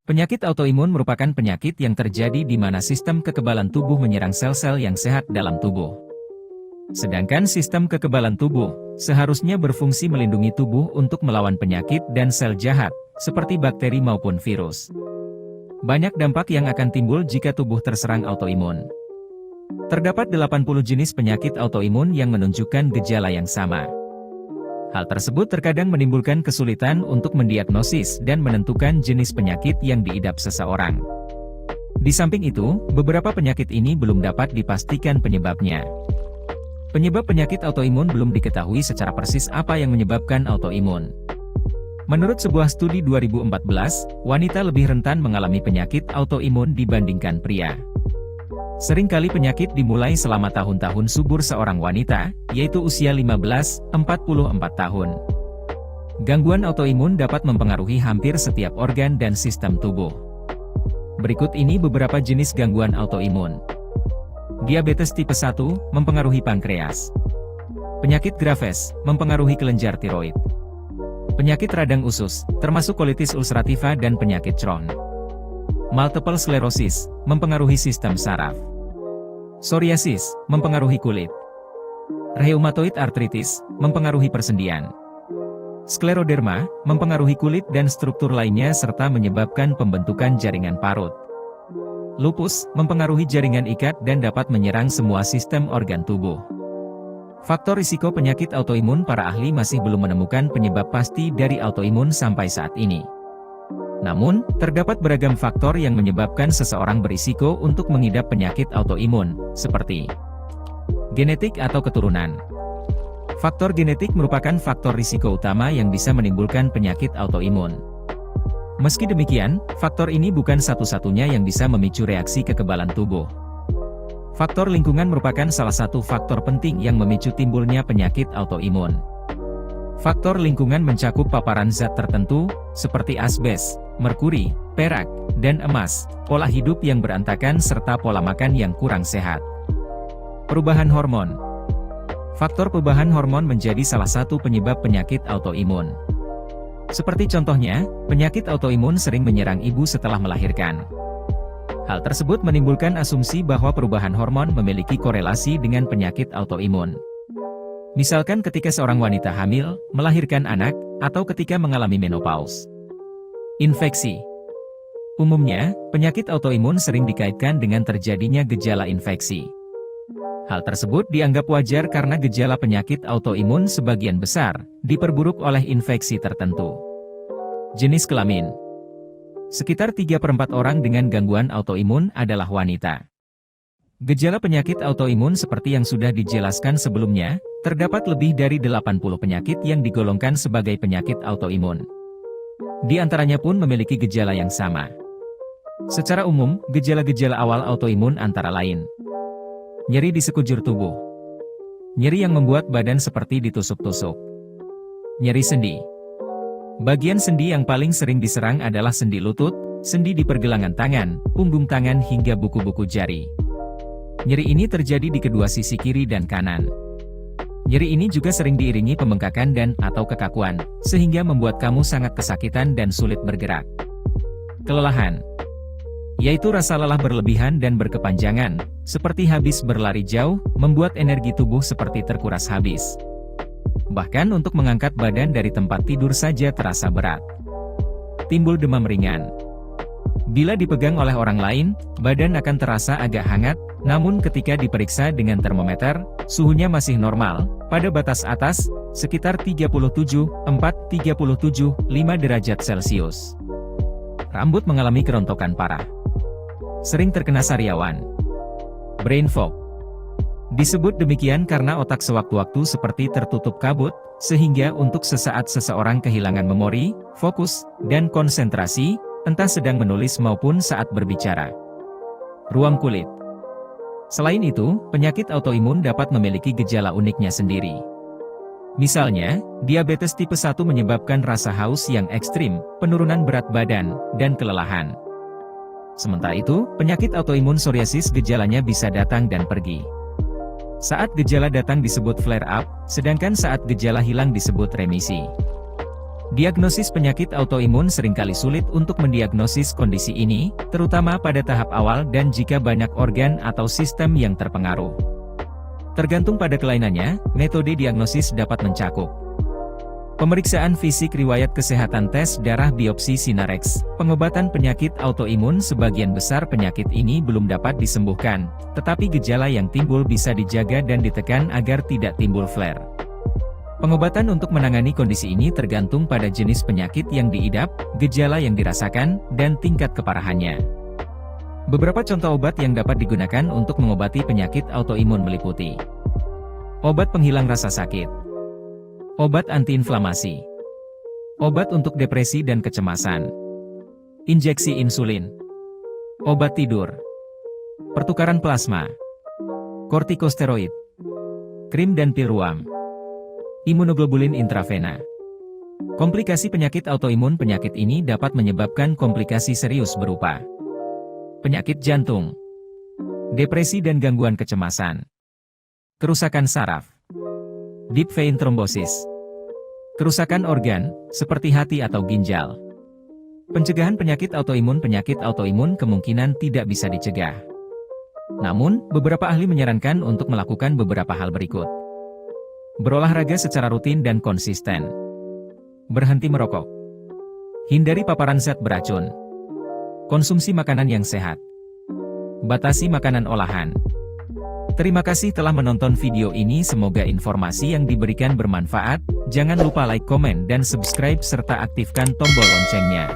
Penyakit autoimun merupakan penyakit yang terjadi di mana sistem kekebalan tubuh menyerang sel-sel yang sehat dalam tubuh. Sedangkan sistem kekebalan tubuh seharusnya berfungsi melindungi tubuh untuk melawan penyakit dan sel jahat, seperti bakteri maupun virus. Banyak dampak yang akan timbul jika tubuh terserang autoimun. Terdapat 80 jenis penyakit autoimun yang menunjukkan gejala yang sama. Hal tersebut terkadang menimbulkan kesulitan untuk mendiagnosis dan menentukan jenis penyakit yang diidap seseorang. Di samping itu, beberapa penyakit ini belum dapat dipastikan penyebabnya. Penyebab penyakit autoimun belum diketahui secara persis apa yang menyebabkan autoimun. Menurut sebuah studi 2014, wanita lebih rentan mengalami penyakit autoimun dibandingkan pria. Seringkali penyakit dimulai selama tahun-tahun subur seorang wanita, yaitu usia 15-44 tahun. Gangguan autoimun dapat mempengaruhi hampir setiap organ dan sistem tubuh. Berikut ini beberapa jenis gangguan autoimun. Diabetes tipe 1, mempengaruhi pankreas. Penyakit Graves, mempengaruhi kelenjar tiroid. Penyakit radang usus, termasuk kolitis ulcerativa dan penyakit Crohn. Multiple sclerosis, mempengaruhi sistem saraf. Psoriasis, mempengaruhi kulit. Rheumatoid arthritis, mempengaruhi persendian. Skleroderma, mempengaruhi kulit dan struktur lainnya serta menyebabkan pembentukan jaringan parut. Lupus, mempengaruhi jaringan ikat dan dapat menyerang semua sistem organ tubuh. Faktor risiko penyakit autoimun, para ahli masih belum menemukan penyebab pasti dari autoimun sampai saat ini. Namun, terdapat beragam faktor yang menyebabkan seseorang berisiko untuk mengidap penyakit autoimun, seperti genetik atau keturunan. Faktor genetik merupakan faktor risiko utama yang bisa menimbulkan penyakit autoimun. Meski demikian, faktor ini bukan satu-satunya yang bisa memicu reaksi kekebalan tubuh. Faktor lingkungan merupakan salah satu faktor penting yang memicu timbulnya penyakit autoimun. Faktor lingkungan mencakup paparan zat tertentu, seperti asbes, merkuri, perak, dan emas, pola hidup yang berantakan serta pola makan yang kurang sehat. Perubahan hormon. Faktor perubahan hormon menjadi salah satu penyebab penyakit autoimun. Seperti contohnya, penyakit autoimun sering menyerang ibu setelah melahirkan. Hal tersebut menimbulkan asumsi bahwa perubahan hormon memiliki korelasi dengan penyakit autoimun. Misalkan ketika seorang wanita hamil, melahirkan anak, atau ketika mengalami menopause. Infeksi. Umumnya, penyakit autoimun sering dikaitkan dengan terjadinya gejala infeksi. Hal tersebut dianggap wajar karena gejala penyakit autoimun sebagian besar diperburuk oleh infeksi tertentu. Jenis kelamin. Sekitar 3/4 orang dengan gangguan autoimun adalah wanita. Gejala penyakit autoimun seperti yang sudah dijelaskan sebelumnya, terdapat lebih dari 80 penyakit yang digolongkan sebagai penyakit autoimun. Di antaranya pun memiliki gejala yang sama. Secara umum, gejala-gejala awal autoimun antara lain: nyeri di sekujur tubuh, nyeri yang membuat badan seperti ditusuk-tusuk, nyeri sendi. Bagian sendi yang paling sering diserang adalah sendi lutut, sendi di pergelangan tangan, punggung tangan hingga buku-buku jari. Nyeri ini terjadi di kedua sisi kiri dan kanan. Nyeri ini juga sering diiringi pembengkakan dan/atau kekakuan, sehingga membuat kamu sangat kesakitan dan sulit bergerak. Kelelahan, yaitu rasa lelah berlebihan dan berkepanjangan, seperti habis berlari jauh, membuat energi tubuh seperti terkuras habis. Bahkan untuk mengangkat badan dari tempat tidur saja terasa berat. Timbul demam ringan. Bila dipegang oleh orang lain, badan akan terasa agak hangat, namun ketika diperiksa dengan termometer, suhunya masih normal, pada batas atas, sekitar 37,4–37,5 derajat Celcius. Rambut mengalami kerontokan parah. Sering terkena sariawan. Brain fog. Disebut demikian karena otak sewaktu-waktu seperti tertutup kabut, sehingga untuk sesaat seseorang kehilangan memori, fokus, dan konsentrasi, entah sedang menulis maupun saat berbicara. Ruam kulit. Selain itu, penyakit autoimun dapat memiliki gejala uniknya sendiri. Misalnya, diabetes tipe 1 menyebabkan rasa haus yang ekstrim, penurunan berat badan, dan kelelahan. Sementara itu, penyakit autoimun psoriasis gejalanya bisa datang dan pergi. Saat gejala datang disebut flare up, sedangkan saat gejala hilang disebut remisi. Diagnosis penyakit autoimun seringkali sulit untuk mendiagnosis kondisi ini, terutama pada tahap awal dan jika banyak organ atau sistem yang terpengaruh. Tergantung pada kelainannya, metode diagnosis dapat mencakup pemeriksaan fisik, riwayat kesehatan, tes darah, biopsi, sinareks, pengobatan penyakit autoimun. Sebagian besar penyakit ini belum dapat disembuhkan, tetapi gejala yang timbul bisa dijaga dan ditekan agar tidak timbul flare. Pengobatan untuk menangani kondisi ini tergantung pada jenis penyakit yang diidap, gejala yang dirasakan, dan tingkat keparahannya. Beberapa contoh obat yang dapat digunakan untuk mengobati penyakit autoimun meliputi obat penghilang rasa sakit, obat antiinflamasi, obat untuk depresi dan kecemasan, injeksi insulin, obat tidur, pertukaran plasma, kortikosteroid, krim dan pil ruam, imunoglobulin intravena. Komplikasi penyakit autoimun. Penyakit ini dapat menyebabkan komplikasi serius berupa penyakit jantung, depresi dan gangguan kecemasan, kerusakan saraf, deep vein thrombosis, kerusakan organ, seperti hati atau ginjal. Pencegahan penyakit autoimun. Penyakit autoimun kemungkinan tidak bisa dicegah. Namun, beberapa ahli menyarankan untuk melakukan beberapa hal berikut. Berolahraga secara rutin dan konsisten. Berhenti merokok. Hindari paparan zat beracun. Konsumsi makanan yang sehat. Batasi makanan olahan. Terima kasih telah menonton video ini. Semoga informasi yang diberikan bermanfaat. Jangan lupa like, komen, dan subscribe serta aktifkan tombol loncengnya.